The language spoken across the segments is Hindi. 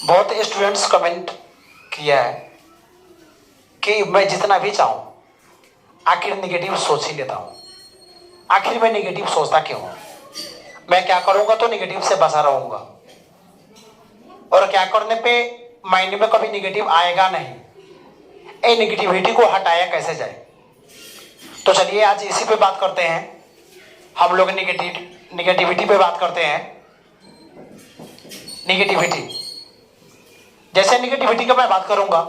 बहुत स्टूडेंट्स कमेंट किया है कि मैं जितना भी चाहूं आखिर निगेटिव सोच ही लेता हूं। आखिर मैं निगेटिव सोचता क्यों हूं? मैं क्या करूंगा तो निगेटिव से बचा रहूंगा, और क्या करने पे माइंड में कभी निगेटिव आएगा नहीं। ए निगेटिविटी को हटाया कैसे जाए? तो चलिए आज इसी पे बात करते हैं। हम लोग निगेटिविटी पे बात करते हैं। निगेटिविटी, जैसे निगेटिविटी का मैं बात करूंगा,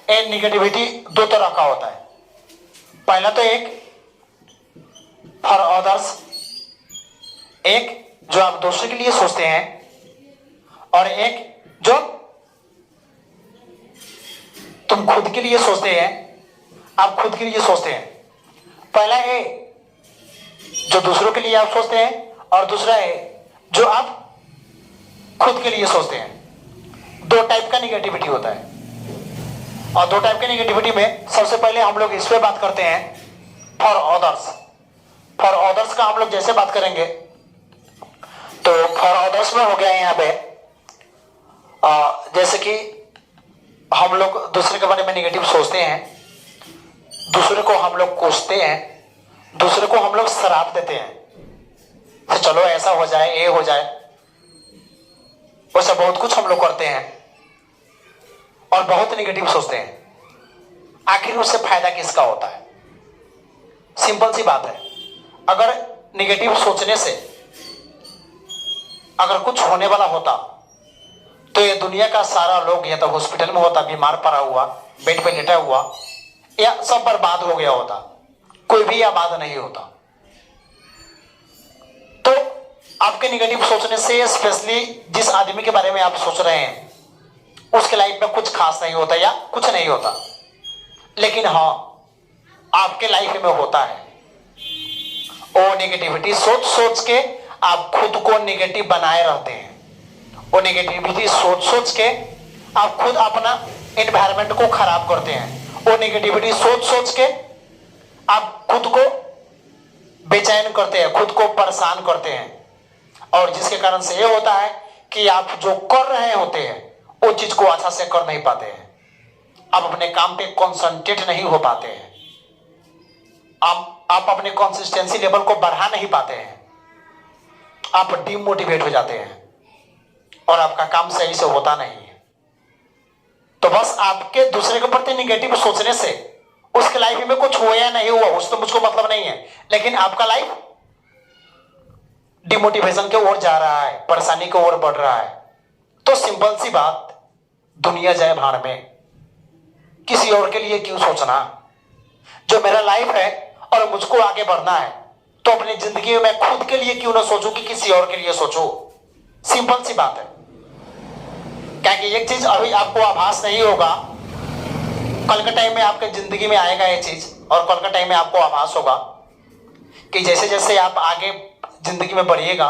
ए निगेटिविटी दो तरह का होता है। पहला तो एक फॉर अदर्स, एक जो आप दूसरे के लिए सोचते हैं, और एक जो तुम खुद के लिए सोचते हैं, आप खुद के लिए सोचते हैं। पहला है जो दूसरों के लिए आप सोचते हैं, और दूसरा है जो आप खुद के लिए सोचते हैं। दो टाइप का निगेटिविटी होता है, और दो टाइप के निगेटिविटी में सबसे पहले हम लोग इस पे बात करते हैं फॉर अदर्स। फॉर अदर्स का हम लोग जैसे बात करेंगे तो फॉर अदर्स में हो गया है यहाँ पे जैसे कि हम लोग दूसरे के बारे में निगेटिव सोचते हैं, दूसरे को हम लोग कोसते हैं, दूसरे को हम लोग श्राप देते हैं, तो चलो ऐसा हो जाए, ये हो जाए, वैसा बहुत कुछ हम लोग करते हैं और बहुत निगेटिव सोचते हैं। आखिर उससे फायदा किसका होता है? सिंपल सी बात है, अगर निगेटिव सोचने से अगर कुछ होने वाला होता तो ये दुनिया का सारा लोग या तो हॉस्पिटल में होता, बीमार पड़ा हुआ, बेड पे लेटा हुआ, या सब बर्बाद हो गया होता, कोई भी आबाद नहीं होता। तो आपके निगेटिव सोचने से, स्पेशली जिस आदमी के बारे में आप सोच रहे हैं, उसके लाइफ में कुछ खास नहीं होता या कुछ नहीं होता। लेकिन हाँ, आपके लाइफ में होता है। वो निगेटिविटी सोच सोच के आप खुद को निगेटिव बनाए रहते हैं। वो निगेटिविटी सोच सोच के आप खुद अपना एनवायरनमेंट को खराब करते हैं। वो निगेटिविटी सोच सोच के आप खुद को बेचैन करते हैं, खुद को परेशान करते हैं, और जिसके कारण से ये होता है कि आप जो कर रहे होते हैं वो चीज को अच्छा से कर नहीं पाते हैं। आप अपने काम पे कॉन्सेंट्रेट नहीं हो पाते हैं। आप अपने कंसिस्टेंसी लेवल को बढ़ा नहीं पाते हैं। आप डिमोटिवेट हो जाते हैं और आपका काम सही से होता नहीं है। तो बस आपके दूसरे के प्रति निगेटिव सोचने से उसके लाइफ में कुछ हुआ या नहीं हुआ उससे मुझको मतलब नहीं है, लेकिन आपका लाइफ डिमोटिवेशन की ओर जा रहा है, परेशानी की ओर बढ़ रहा है। तो सिंपल सी बात, दुनिया जाए भाड़ में, किसी और के लिए क्यों सोचना? जो मेरा लाइफ है और मुझको आगे बढ़ना है, तो अपनी जिंदगी में खुद के लिए क्यों ना सोचूं कि किसी और के लिए सोचूं? सिंपल सी बात है। क्या कि एक चीज अभी आपको आभास नहीं होगा, कल के टाइम में आपके जिंदगी में आएगा ये चीज, और कल के टाइम में आपको आभास होगा कि जैसे जैसे आप आगे जिंदगी में बढ़िएगा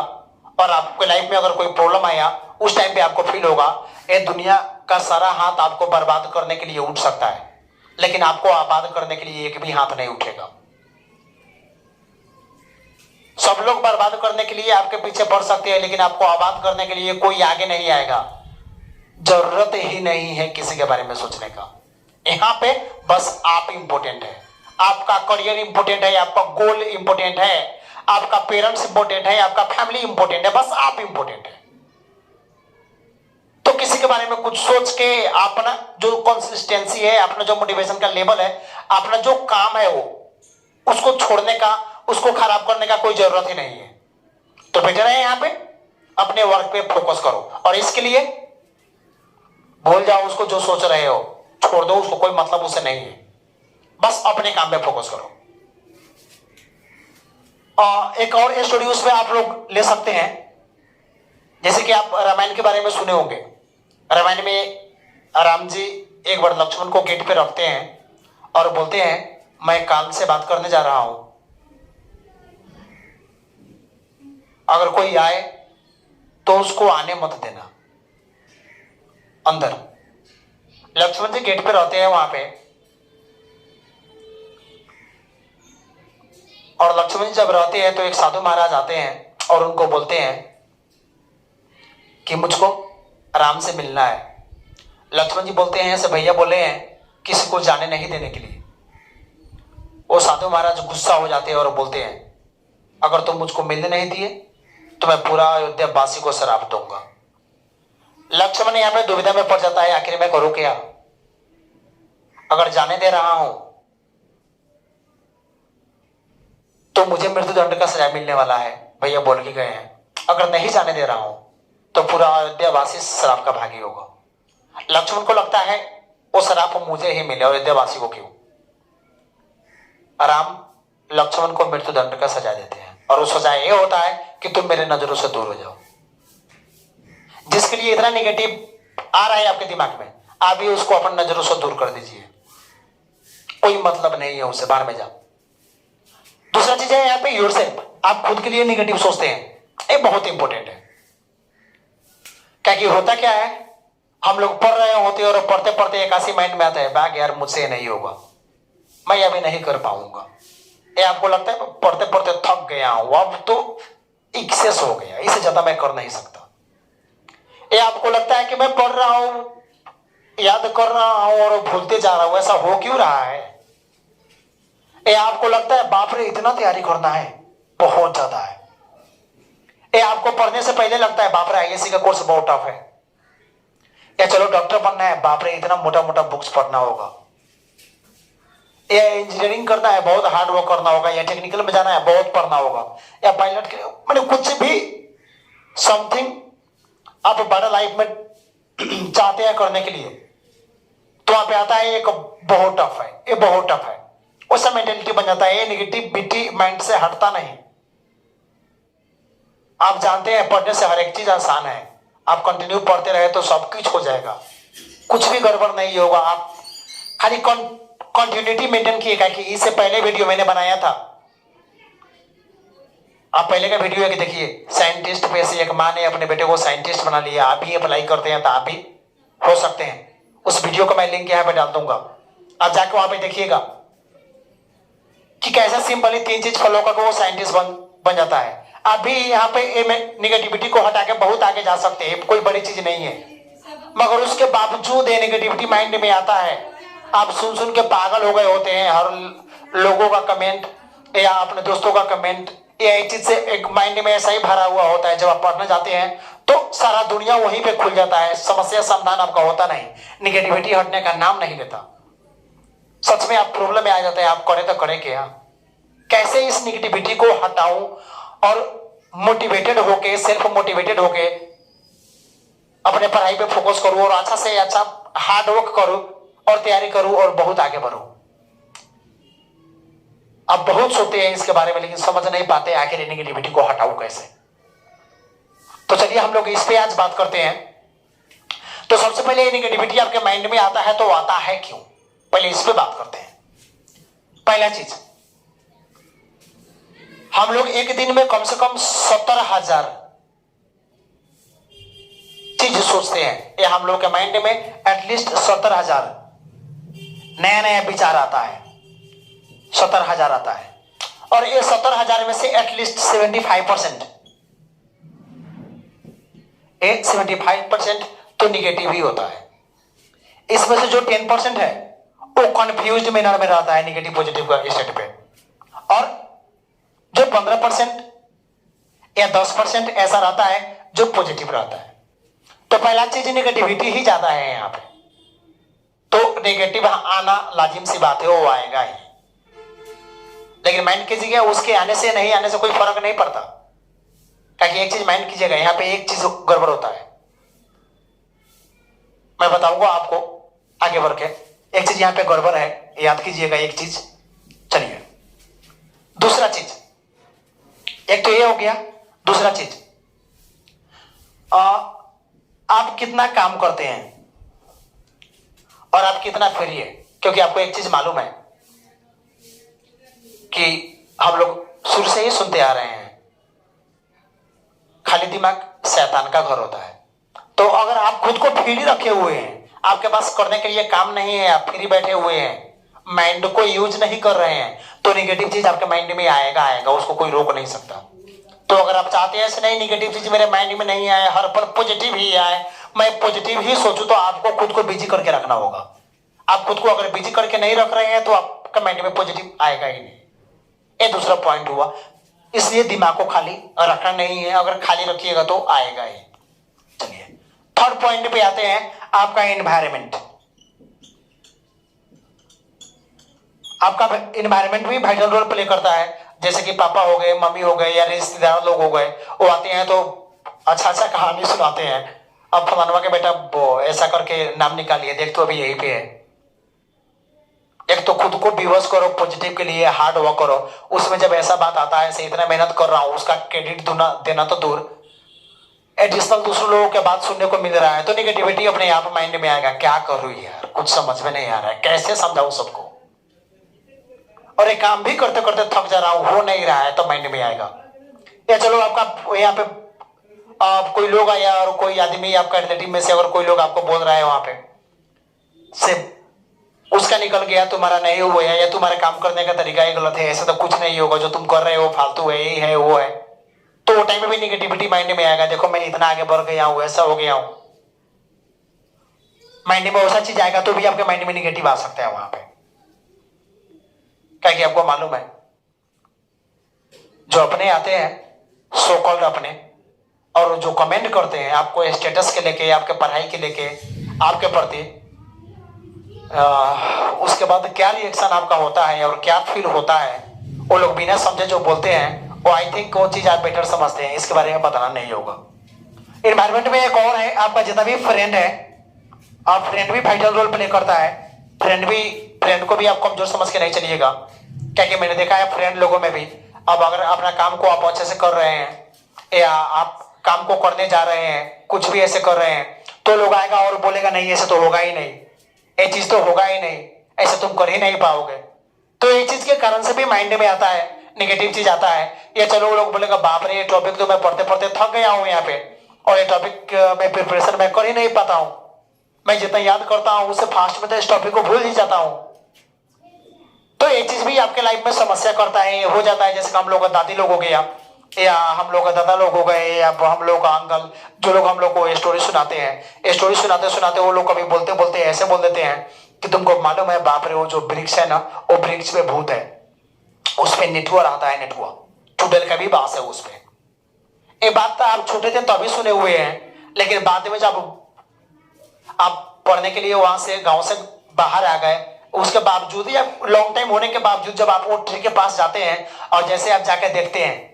और आपके लाइफ में अगर कोई प्रॉब्लम आया, उस टाइम पे आपको फील होगा ये दुनिया का सारा हाथ आपको बर्बाद करने के लिए उठ सकता है, लेकिन आपको आबाद करने के लिए एक भी हाथ नहीं उठेगा। सब लोग बर्बाद करने के लिए आपके पीछे पड़ सकते हैं, लेकिन आपको आबाद करने के लिए कोई आगे नहीं आएगा। जरूरत ही नहीं है किसी के बारे में सोचने का। यहां पे बस आप इंपॉर्टेंट है, आपका करियर इंपॉर्टेंट है, आपका गोल इंपॉर्टेंट है, आपका पेरेंट्स इंपॉर्टेंट है, आपका फैमिली इंपॉर्टेंट है, बस आप इंपॉर्टेंट है। तो किसी के बारे में कुछ सोच के अपना जो कंसिस्टेंसी है, अपना जो मोटिवेशन का लेवल है, अपना जो काम है, वो उसको छोड़ने का, उसको खराब करने का कोई जरूरत ही नहीं है। तो बेटर है यहां पे अपने वर्क पे फोकस करो, और इसके लिए भूल जाओ उसको, जो सोच रहे हो छोड़ दो उसको, कोई मतलब उससे नहीं है। बस अपने काम पे फोकस करो। एक और स्टोरी उसमें आप लोग ले सकते हैं, जैसे कि आप रामायण के बारे में सुने होंगे। रामायण में राम जी एक बार लक्ष्मण को गेट पे रखते हैं और बोलते हैं मैं काल से बात करने जा रहा हूं, अगर कोई आए तो उसको आने मत देना अंदर। लक्ष्मण जी गेट पे रहते हैं वहां पे, और लक्ष्मण जी जब रहते हैं तो एक साधु महाराज आते हैं और उनको बोलते हैं कि मुझको राम से मिलना है। लक्ष्मण जी बोलते हैं, ऐसे भैया बोले हैं किसी को जाने नहीं देने के लिए। वो साधु महाराज गुस्सा हो जाते हैं और बोलते हैं, अगर तुम मुझको मिलने नहीं दिए तो मैं पूरा अयोध्या वासी को श्राप दूंगा। लक्ष्मण यहां पे दुविधा में पड़ जाता है, आखिर मैं करूं क्या? अगर जाने दे रहा हूं तो मुझे मृत्युदंड का सजा मिलने वाला है, भैया बोल के गए हैं। अगर नहीं जाने दे रहा हूं तो पूरा अयोध्या वासी श्राप का भागी होगा। लक्ष्मण को लगता है वो श्राप मुझे ही मिले, अयोध्या वासी को क्यों? राम लक्ष्मण को मृत्युदंड का सजा देते हैं और वो सजा ये होता है कि तुम मेरे नजरों से दूर हो जाओ। जिसके लिए इतना निगेटिव आ रहा है आपके दिमाग में, आप भी उसको अपन नजरों से दूर कर दीजिए। कोई मतलब नहीं है उससे, बाहर में जाओ। दूसरा चीज है यहाँ पे योरसेल्फ, आप खुद के लिए निगेटिव सोचते हैं, ये बहुत इंपॉर्टेंट है। क्या कि होता क्या है, हम लोग पढ़ रहे होते हैं और पढ़ते पढ़ते एक ऐसी माइंड में आता है, बैग यार मुझसे ये नहीं होगा, मैं अभी नहीं कर पाऊंगा। ये आपको लगता है पढ़ते पढ़ते थक गया हूं, अब तो एक्सेस हो गया, इससे ज्यादा मैं कर नहीं सकता। ये आपको लगता है कि मैं पढ़ रहा हूं, याद कर रहा हूं और भूलते जा रहा हूं, ऐसा हो क्यों रहा है? ये आपको लगता है बाप रे इतना तैयारी करना है, बहुत ज्यादा है। ये आपको पढ़ने से पहले लगता है बाप रे आईएएससी का कोर्स बहुत टफ है, या चलो डॉक्टर बनना है, बाप रे इतना मोटा मोटा बुक्स पढ़ना होगा, या इंजीनियरिंग करना है, बहुत हार्ड वर्क करना होगा, या टेक्निकल में जाना है, बहुत पढ़ना होगा, या पायलट के मतलब कुछ भी समथिंग आप बड़ा लाइफ में चाहते हैं करने के लिए, तो वहां पे आता है एक बहुत टफ है, ये बहुत टफ है, उससे मेंटेलिटी बन जाता है, ये निगेटिविटी माइंड से हटता नहीं। आप जानते हैं पढ़ने से हर एक चीज आसान है, आप कंटिन्यू पढ़ते रहे तो सब कुछ हो जाएगा, कुछ भी गड़बड़ नहीं होगा। आप खाली कंटिन्यूटी मेंटेन किएगा। कि इससे पहले वीडियो मैंने बनाया था, आप पहले का वीडियो है कि देखिए, साइंटिस्ट पे से एक माँ ने अपने बेटे को साइंटिस्ट बना लिया, आप भी अप्लाई करते हैं तो आप भी हो सकते हैं। उस वीडियो का मैं लिंक यहाँ पे डाल दूंगा, आप जाके वहां पे देखिएगा कि कैसा सिंपली 3 चीज फॉलो करके वो साइंटिस्ट बन जाता है। आप भी यहाँ पे निगेटिविटी को हटा के बहुत आगे जा सकते हैं, कोई बड़ी चीज नहीं है। मगर उसके बावजूद ये निगेटिविटी माइंड में आता है, आप सुन सुन के पागल हो गए होते हैं। हर लोगों का कमेंट या अपने दोस्तों का कमेंट, ये चीज से एक माइंड में ऐसा ही भरा हुआ होता है। जब आप पढ़ने जाते हैं तो सारा दुनिया वहीं पे खुल जाता है, समस्या समाधान आपका होता नहीं, निगेटिविटी हटने का नाम नहीं लेता। सच में आप प्रॉब्लम में आ जाते हैं, आप करे तो करे क्या, कैसे इस निगेटिविटी को हटाऊं और मोटिवेटेड होके, सेल्फ मोटिवेटेड होके अपने पढ़ाई पे फोकस करूं और अच्छा से अच्छा हार्ड वर्क करूं और तैयारी करूं और बहुत आगे बढ़ूं। आप बहुत सोचते हैं इसके बारे में, लेकिन समझ नहीं पाते आखिर निगेटिविटी को हटाऊं कैसे। तो चलिए हम लोग इस पे आज बात करते हैं। तो सबसे पहले निगेटिविटी आपके माइंड में आता है तो आता है क्यों, पहले इस पे बात करते हैं। पहला चीज, हम लोग एक दिन में कम से कम 70,000 चीज सोचते हैं। ये हम लोग के माइंड में एटलीस्ट 70,000 नया नया विचार आता है, 70,000 आता है। और ये 70,000 में से एटलीस्ट 75% 75% तो निगेटिव ही होता है। इसमें से जो 10% है वो कंफ्यूज्ड मैनर में रहता है निगेटिव पॉजिटिव का स्टेट पे, और जो 15% या 10% ऐसा रहता है जो पॉजिटिव रहता है। तो पहला चीज निगेटिविटी ही ज्यादा है यहाँ पे, तो नेगेटिव आना लाजिम सी बात है, वो आएगा ही। लेकिन माइंड कीजिएगा, उसके आने से नहीं आने से कोई फर्क नहीं पड़ता। ताकि एक चीज माइंड कीजिएगा, यहाँ पे एक चीज गड़बड़ होता है, मैं बताऊंगा आपको आगे बढ़ के। एक चीज यहाँ पे गड़बड़ है, याद कीजिएगा एक चीज। चलिए दूसरा चीज, एक तो ये हो गया। दूसरा चीज, आप कितना काम करते हैं और आप कितना फ्री है। क्योंकि आपको एक चीज मालूम है कि हम लोग शुरू से ही सुनते आ रहे हैं, खाली दिमाग शैतान का घर होता है। तो अगर आप खुद को फ्री रखे हुए हैं, आपके पास करने के लिए काम नहीं है, आप फ्री बैठे हुए हैं, माइंड को यूज नहीं कर रहे हैं, तो निगेटिव चीज आपके माइंड में आएगा, उसको कोई रोक नहीं सकता। तो अगर आप चाहते हैं ऐसे नहीं निगेटिव चीज मेरे माइंड में नहीं आए, हर पल पॉजिटिव ही आए, मैं पॉजिटिव ही सोचूं, तो आपको खुद को बिजी करके रखना होगा। आप खुद को अगर बिजी करके नहीं रख रहे हैं तो आपका माइंड में पॉजिटिव आएगा ही नहीं। ये दूसरा पॉइंट हुआ। इसलिए दिमाग को खाली रखना नहीं है, अगर खाली रखिएगा तो आएगा ही। चलिए थर्ड पॉइंट पे आते हैं, आपका एनवायरमेंट। आपका एनवायरमेंट भी वाइटल रोल प्ले करता है। जैसे कि पापा हो गए, मम्मी हो गए, या रिश्तेदार लोग हो गए, वो आते हैं तो अच्छा अच्छा कहानी सुनाते हैं। अब फलानवा के बेटा वो ऐसा करके नाम निकालिए, देख तो अभी यही पे है। एक तो खुद को डिवर्स करो, पॉजिटिव के लिए हार्ड वर्क करो। उसमें जब ऐसा बात आता है, से इतना मेहनत कर रहा हूं, उसका क्रेडिट देना तो दूर, एडिशनल दूसरे लोगों के बात सुनने को मिल रहा है, तो निगेटिविटी अपने आप माइंड में आएगा। क्या करूं यार, कुछ समझ में नहीं आ रहा है, कैसे समझाऊं सबको, और एक काम भी करते करते थक जा रहा हूं, हो नहीं रहा है, तो माइंड में आएगा। या चलो आपका यहाँ पे कोई लोग आया और कोई आदमी आपका रिलेटिव में से अगर कोई लोग आपको बोल रहा है वहां पे से, उसका निकल गया, तुम्हारा नहीं हुआ है, या तुम्हारे काम करने का तरीका ही गलत है, ऐसा तो कुछ नहीं होगा, जो तुम कर रहे हो फालतू है, ये है वो है, तो वो टाइम में भी निगेटिविटी माइंड में आएगा। देखो मैं इतना आगे बढ़ गया हूं, ऐसा हो गया हूं, माइंड में वैसा चीज आएगा तो भी आपके माइंड में निगेटिव आ सकता है वहां पे। क्या कि आपको मालूम है, जो अपने आते हैं सो कॉल्ड अपने, और जो कमेंट करते हैं आपको स्टेटस के लेके, आपके पढ़ाई के लेके, आपके प्रति, उसके बाद क्या रिएक्शन आपका होता है और क्या फील होता है, वो लोग बिना समझे जो बोलते हैं, वो आई थिंक वो चीज आप बेटर समझते हैं, इसके बारे में बताना नहीं होगा। एनवायरमेंट में एक और है, आपका जितना भी फ्रेंड है, आप फ्रेंड भी वाइटल रोल प्ले करता है। फ्रेंड को भी आप कमजोर समझ के नहीं चलिएगा, क्या कि मैंने देखा है फ्रेंड लोगों में भी, अब अगर अपना काम को आप अच्छे से कर रहे हैं, या आप काम को करने जा रहे हैं, कुछ भी ऐसे कर रहे हैं, तो लोग आएगा और बोलेगा नहीं ऐसे तो होगा ही नहीं, ये चीज तो होगा ही नहीं, ऐसे तुम कर ही नहीं पाओगे। तो ये चीज के कारण से भी माइंड में आता है, नेगेटिव चीज आता है। या चलो लोग बोलेगा बाप रे, ये टॉपिक तो मैं पढ़ते पढ़ते थक गया हूं यहाँ पे, और ये टॉपिक में प्रिपरेशन मैं कर ही नहीं पाता हूं, मैं जितना याद करता हूं उससे फास्ट में तो इस टॉपिक को भूल ही जाता हूं। तो ये चीज भी आपके लाइफ में समस्या करता है, हो जाता है। जैसे हम लोग का दादी लोग हो गया, या हम लोग का दादा लोग हो गए, या हम लोग का अंकल, जो लोग हम लोग को स्टोरी सुनाते हैं, स्टोरी सुनाते सुनाते वो लोग कभी बोलते बोलते ऐसे बोल देते हैं कि तुमको मालूम है बाप रे, वो जो वृक्ष है ना, वो वृक्ष पे भूत है, उस पे नेटुआ रहता है, नेटुआ चुड़ैल का भी बास है उस पे। ये बात तो आप छोटे थे तभी सुने हुए हैं, लेकिन बाद में जब आप पढ़ने के लिए वहां से गांव से बाहर आ गए, उसके बावजूद या लॉन्ग टाइम होने के बावजूद जब आप वो ट्री के पास जाते हैं, और जैसे आप जाके देखते हैं,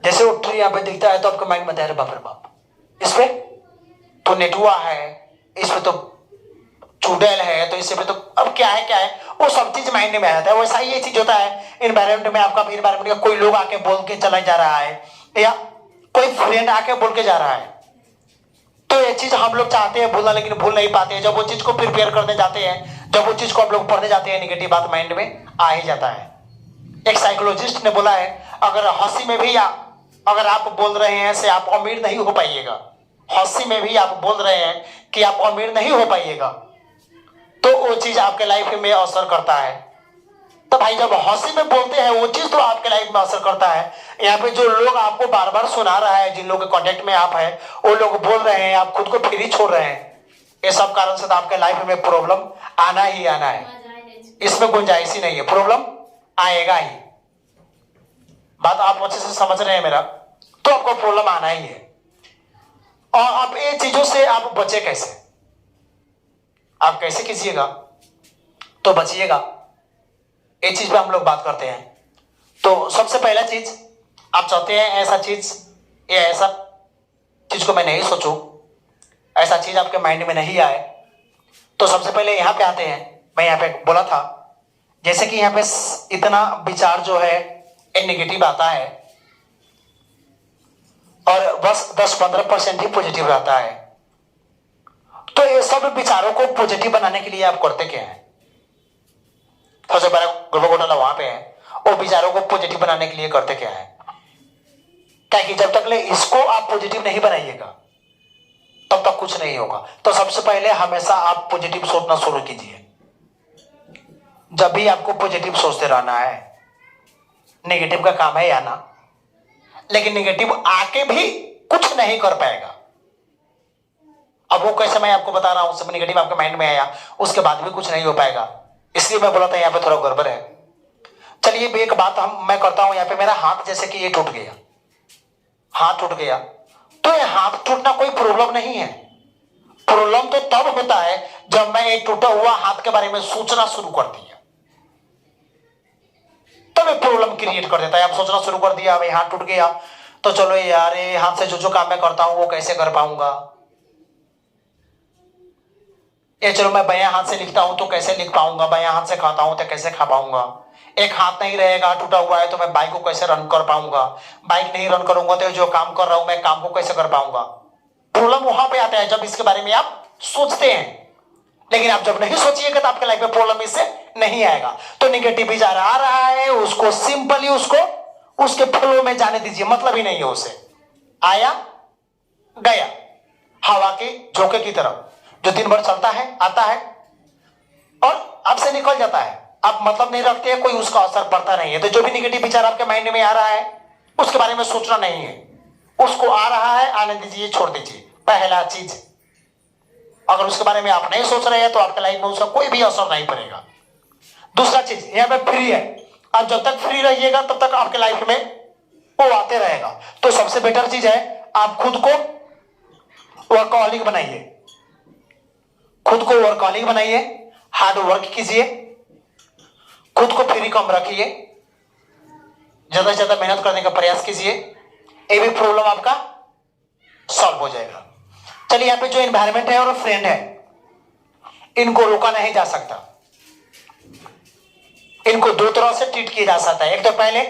जैसे वो ट्री यहाँ पे दिखता है, तो आपके माइंड में आता है बाप रे बाप, इस पे तो नेटुआ है, इस पे तो चुड़ैल है, तो इससे पे तो अब क्या है, वो सब चीज माइंड में आ जाता है। वैसा ही ये चीज होता है इन्वायरमेंट में। आपका इन्वायरमेंट का कोई लोग आके बोल के चला जा रहा है, या कोई फ्रेंड आके बोल के जा रहा है, तो ये चीज हम लोग चाहते हैं भूलना, लेकिन भूल नहीं पाते हैं। जब वो चीज को प्रिपेयर करने जाते हैं, जब वो चीज को हम लोग पढ़ने जाते हैं, निगेटिव बात माइंड में आ ही जाता है। एक साइकोलॉजिस्ट ने बोला है, अगर हंसी में भी अगर आप बोल रहे हैं से आप अमीर नहीं हो पाइएगा, हंसी में भी आप बोल रहे हैं कि आप अमीर नहीं हो पाइएगा, तो वो चीज आपके लाइफ में असर करता है। तो भाई जब हंसी में बोलते हैं, वो चीज तो आपके लाइफ में असर करता है। यहाँ पे जो लोग आपको बार बार सुना रहा है, जिन लोगों के कांटेक्ट में आप हैं, वो लोग बोल रहे हैं, आप खुद को फ्री छोड़ रहे हैं, ये सब कारण से तो आपके लाइफ में प्रॉब्लम आना ही आना है, इसमें गुंजाइश ही नहीं है, प्रॉब्लम आएगा ही। बात आप अच्छे से समझ रहे हैं मेरा, तो आपको प्रॉब्लम आना ही है। और आप ये चीजों से आप बचे कैसे, आप कैसे कीजिएगा तो बचिएगा, ये चीज पे हम लोग बात करते हैं। तो सबसे पहला चीज, आप चाहते हैं ऐसा चीज, या ऐसा चीज को मैं नहीं सोचूं, ऐसा चीज आपके माइंड में नहीं आए, तो सबसे पहले यहां पे आते हैं। मैं यहां पे बोला था जैसे कि यहां पे इतना विचार जो है ये नेगेटिव आता है, और बस 10-15% ही पॉजिटिव रहता है। तो ये सब विचारों को पॉजिटिव बनाने के लिए आप करते क्या है? सबसे बड़ा गड़बड़ घोटाला वहां पे है, वो विचारों को पॉजिटिव बनाने के लिए करते क्या है? क्या कि जब तक ले इसको आप पॉजिटिव नहीं बनाइएगा, तब तक कुछ नहीं होगा। तो सबसे पहले हमेशा आप पॉजिटिव सोचना शुरू कीजिए। जब भी आपको पॉजिटिव सोचते रहना है, नेगेटिव का काम है आना, लेकिन नेगेटिव आके भी कुछ नहीं कर पाएगा। अब वो कैसे मैं आपको बता रहा हूं, सब नेगेटिव आपके माइंड में आया, उसके बाद भी कुछ नहीं हो पाएगा। इसलिए मैं बोला था यहाँ पे थोड़ा गड़बड़ है। चलिए एक बात मैं करता हूं, यहाँ पे मेरा हाथ जैसे कि ये टूट गया, हाथ टूट गया, तो ये हाथ टूटना कोई प्रॉब्लम नहीं है। प्रॉब्लम तो तब होता है जब मैं एक टूटा हुआ हाथ के बारे में सोचना शुरू कर दिया, तब एक प्रॉब्लम क्रिएट कर देता है। आप सोचना शुरू कर दिया, अब हाथ टूट गया तो चलो यार ये हाथ से जो जो काम मैं करता हूं वो कैसे कर पाऊंगा, ये चलो मैं बायां हाथ से लिखता हूं तो कैसे लिख पाऊंगा, बायां हाथ से खाता हूं तो कैसे खा पाऊंगा, एक हाथ नहीं रहेगा टूटा हुआ है तो मैं बाइक को कैसे रन कर पाऊंगा, बाइक नहीं रन करूंगा तो जो काम कर रहा हूं मैं काम को कैसे कर पाऊंगा। प्रॉब्लम वहां पे आता है जब इसके बारे में आप सोचते हैं, लेकिन आप जब नहीं सोचिएगा तो आपके लाइफ में प्रॉब्लम इससे नहीं आएगा। तो नेगेटिव विचार आ रहा है, उसको सिंपली उसको उसके फ्लो में जाने दीजिए, मतलब ही नहीं है उसे, आया गया हवा के झोंके की तरह, जो दिन भर चलता है आता है और आपसे निकल जाता है, आप मतलब नहीं रखते हैं, कोई उसका असर पड़ता नहीं है। तो जो भी नेगेटिव विचार आपके माइंड में आ रहा है उसके बारे में सोचना नहीं है, उसको आ रहा है आने दीजिए, छोड़ दीजिए। पहला चीज, अगर उसके बारे में आप नहीं सोच रहे हैं तो आपके लाइफ में उसका कोई भी असर नहीं पड़ेगा। दूसरा चीज, यहाँ पे फ्री है, आप जब तक फ्री रहिएगा तब तक आपके लाइफ में वो आते रहेगा। तो सबसे बेटर चीज है आप खुद को वर्कहॉलिक बनाइए, खुद को वर्कहॉलिक बनाइए, हार्ड वर्क कीजिए, खुद को फ्री कम रखिए, ज्यादा से ज्यादा मेहनत करने का प्रयास कीजिए, ये भी प्रॉब्लम आपका सॉल्व हो जाएगा। चलिए यहाँ पे जो एनवायरमेंट है और फ्रेंड है, इनको रोका नहीं जा सकता, इनको दो तरह से ट्रीट किया जा सकता है। एक तो पहले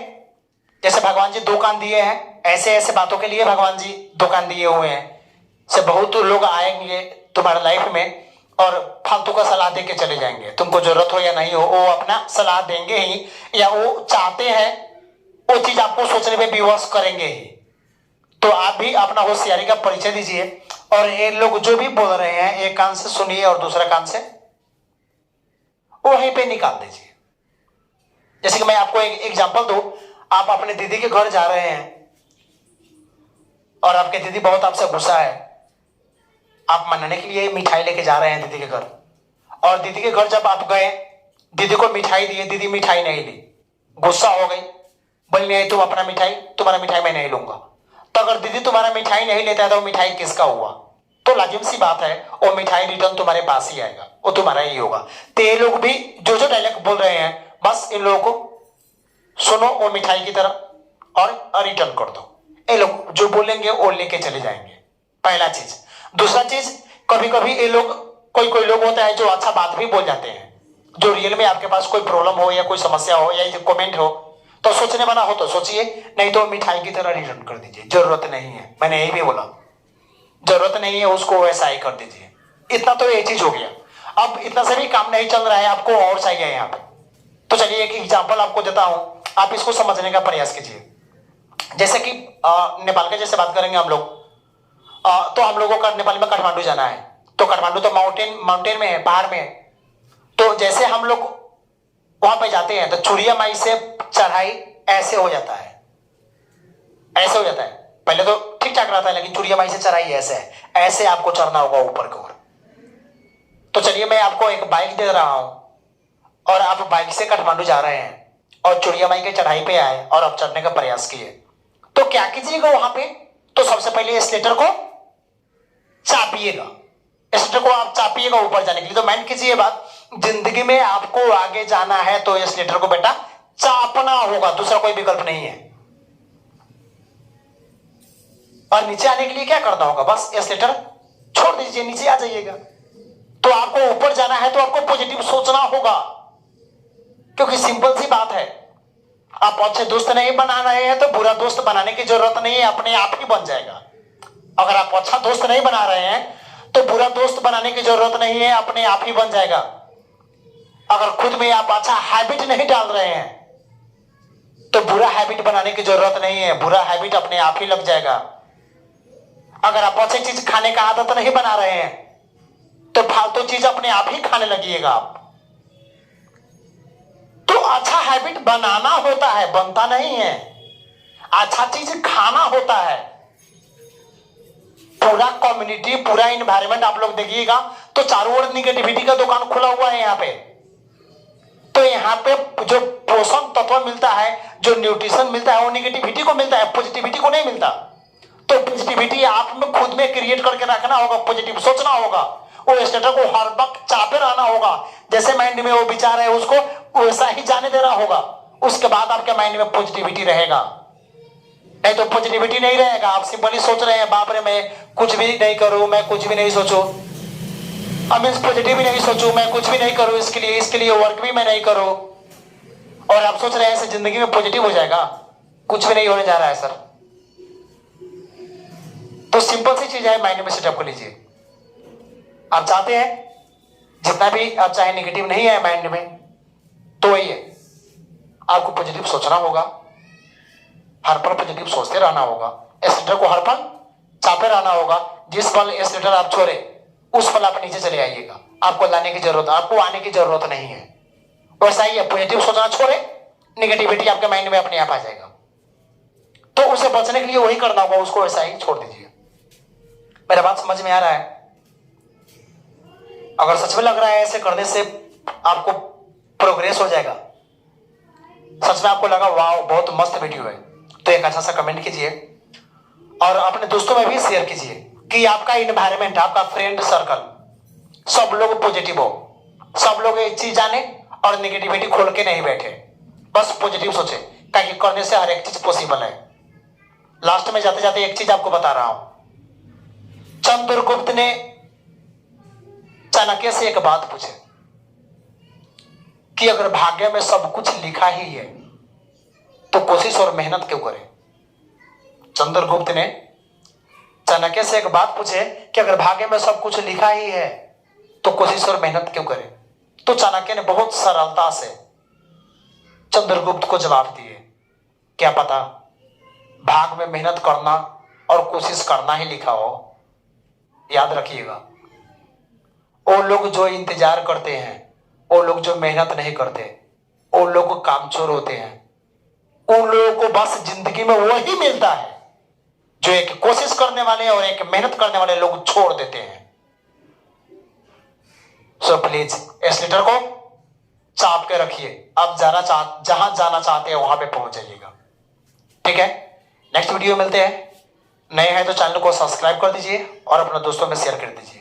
जैसे भगवान जी दो कान दिए हैं, ऐसे ऐसे बातों के लिए भगवान जी दो कान दिए हुए हैं, से बहुत लोग आएंगे तुम्हारे लाइफ में और फालतू का सलाह दे के चले जाएंगे, तुमको जरूरत हो या नहीं हो वो अपना सलाह देंगे ही, या वो चाहते हैं वो चीज आपको सोचने में विवश करेंगे ही। तो आप भी अपना होशियारी का परिचय दीजिए और ये लोग जो भी बोल रहे हैं एक कान से सुनिए और दूसरा कान से वहीं पे निकाल दीजिए। जैसे कि मैं आपको एक एग्जांपल दूं, आप अपने दीदी के घर जा रहे हैं और आपके दीदी बहुत आपसे गुस्सा है, आप मनाने के लिए मिठाई लेके जा रहे हैं दीदी के घर, और दीदी के घर जब आप गए दीदी को मिठाई दिए, दीदी मिठाई नहीं ली, गुस्सा हो गई, बोल नहीं तुम अपना मिठाई, तुम्हारा मिठाई मैं नहीं लूंगा। तो अगर दीदी तुम्हारा मिठाई नहीं लेता है तो मिठाई किसका हुआ? तो लाजिम सी बात है वो मिठाई रिटर्न तुम्हारे पास ही आएगा, वो तुम्हारा ही होगा। तो ये लोग भी जो जो डायलॉग बोल रहे हैं बस इन लोगों को सुनो वो मिठाई की तरह और रिटर्न कर दो, ये लोग जो बोलेंगे वो लेके चले जाएंगे, पहला चीज। दूसरा चीज, कभी कभी ये लोग कोई लोग होता है जो अच्छा बात भी बोल जाते हैं, जो रियल में आपके पास कोई प्रॉब्लम हो या कोई समस्या हो या कमेंट हो तो सोचने वाला हो तो सोचिए, नहीं तो मिठाई की तरह रिटर्न कर दीजिए, जरूरत नहीं है, मैंने यही भी बोला, जरूरत नहीं है उसको वैसा ही कर दीजिए। इतना तो ये चीज हो गया। अब इतना से भी काम नहीं चल रहा है, आपको और चाहिए यहाँ पे, तो चलिए एक एग्जाम्पल आपको देता हूं, आप इसको समझने का प्रयास कीजिए। जैसे कि नेपाल के जैसे बात करेंगे हम लोग, तो हम लोगों का नेपाल में काठमांडू जाना है, तो काठमांडू तो माउंटेन में है, पहाड़ में है। तो जैसे हम लोग वहां पे जाते हैं तो चुरिया माई से चढ़ाई ऐसे हो जाता है, ऐसे हो जाता है। पहले तो ठीक ठाक रहता है लेकिन चुरिया माई से चढ़ाई ऐसे है, ऐसे आपको चढ़ना होगा ऊपर की ओर। तो चलिए मैं आपको एक बाइक दे रहा हूं और आप बाइक से काठमांडू जा रहे हैं और चुरिया माई के चढ़ाई पे आए और आप चढ़ने का प्रयास किए, तो क्या कीजिएगा वहां पे? तो सबसे पहले एस्केलेटर को चापिएगा, एस्केलेटर को आप चापिएगा ऊपर जाने के लिए। तो माइंड कीजिए बात, जिंदगी में आपको आगे जाना है तो एस्केलेटर को बेटा चापना होगा, दूसरा कोई विकल्प नहीं है। और नीचे आने के लिए क्या करना होगा? बस एस्केलेटर छोड़ दीजिए, नीचे आ जाइएगा। तो आपको ऊपर जाना है तो आपको पॉजिटिव सोचना होगा, क्योंकि सिंपल सी बात है, आप अच्छे दोस्त नहीं बना रहे हैं तो बुरा दोस्त बनाने की जरूरत नहीं है, अपने आप ही बन जाएगा। अगर आप अच्छा दोस्त नहीं बना रहे हैं तो बुरा दोस्त बनाने की जरूरत नहीं है, अपने आप ही बन जाएगा। अगर खुद में आप अच्छा हैबिट नहीं डाल रहे हैं तो बुरा हैबिट बनाने की जरूरत नहीं है, बुरा हैबिट अपने आप ही लग जाएगा। अगर आप अच्छी चीज खाने का आदत नहीं बना रहे हैं तो फालतू चीज अपने आप ही खाने लगिएगा आप। तो अच्छा हैबिट बनाना होता है, बनता नहीं है। अच्छा चीज खाना होता है। पूरा कम्युनिटी, पूरा इन्वायरमेंट आप लोग देखिएगा तो चारों ओर निगेटिविटी का दुकान खुला हुआ है यहाँ पे। तो यहाँ पे जो पोषण तत्व मिलता है, जो न्यूट्रिशन मिलता है, वो निगेटिविटी को मिलता है, पॉजिटिविटी को नहीं मिलता। तो पॉजिटिविटी आप में खुद में क्रिएट करके रखना होगा, पॉजिटिव सोचना होगा, वो स्टेटस को हर वक्त चापे रहना होगा। जैसे माइंड में वो विचार है उसको वैसा ही जाने देना होगा, उसके बाद आपके माइंड में पॉजिटिविटी रहेगा। नहीं तो पॉजिटिविटी नहीं रहेगा। आप सिंपली सोच रहे हैं बाप रे मैं कुछ भी नहीं करूं, मैं कुछ भी नहीं सोचूं, अब मैं पॉजिटिव भी नहीं सोचूं, मैं कुछ भी नहीं करूं, इसके लिए वर्क भी मैं नहीं करूं, और आप सोच रहे हैं ऐसे जिंदगी में पॉजिटिव हो जाएगा। कुछ भी नहीं होने जा रहा है सर। तो सिंपल सी चीज है, माइंड में सेटअप कर लीजिए। आप चाहते हैं जितना भी आप चाहे नेगेटिव नहीं है माइंड में, तो वही है, आपको पॉजिटिव सोचना होगा, हर पल पॉजिटिव सोचते रहना होगा, एस्लेटर को हर पल चापे रहना होगा। जिस पल एस्लेटर आप छोड़े उस पल आप नीचे चले आइएगा, आपको लाने की जरूरत, आपको आने की जरूरत नहीं है। वैसा ही है, पॉजिटिव सोचना छोड़े, नेगेटिविटी आपके माइंड में अपने आप आ जाएगा। तो उसे बचने के लिए वही करना होगा, उसको वैसा ही छोड़ दीजिए। मेरा बात समझ में आ रहा है? अगर सच में लग रहा है ऐसे करने से आपको प्रोग्रेस हो जाएगा, सच में आपको लगा वाह बहुत मस्त वीडियो है, तो एक अच्छा सा कमेंट कीजिए और अपने दोस्तों में भी शेयर कीजिए कि आपका इन्वायरमेंट, आपका फ्रेंड सर्कल सब लोग पॉजिटिव हो, सब लोग एक चीज जाने और नेगेटिविटी खोल के नहीं बैठे, बस पॉजिटिव सोचे, ताकि करने से हर एक चीज पॉसिबल है। लास्ट में जाते जाते एक चीज आपको बता रहा हूं। चंद्रगुप्त ने चाणक्य से एक बात पूछी कि अगर भाग्य में सब कुछ लिखा ही है तो कोशिश और मेहनत क्यों करें। चंद्रगुप्त ने चाणक्य से एक बात पूछे कि अगर भाग्य में सब कुछ लिखा ही है तो कोशिश और मेहनत क्यों करें। तो चाणक्य ने बहुत सरलता से चंद्रगुप्त को जवाब दिए, क्या पता भाग में मेहनत करना और कोशिश करना ही लिखा हो। याद रखिएगा, वो लोग जो इंतजार करते हैं, वो लोग जो मेहनत नहीं करते, वो लोग कामचोर होते हैं। उन लोगों को बस जिंदगी में वही मिलता है जो एक कोशिश करने वाले और एक मेहनत करने वाले लोग छोड़ देते हैं। सो प्लीज इस लीटर को चाप के रखिए, अब जहां जाना चाहते हैं वहां पे पहुंच जाइएगा। ठीक है, नेक्स्ट वीडियो मिलते हैं। नए हैं तो चैनल को सब्सक्राइब कर दीजिए और अपने दोस्तों में शेयर कर दीजिए।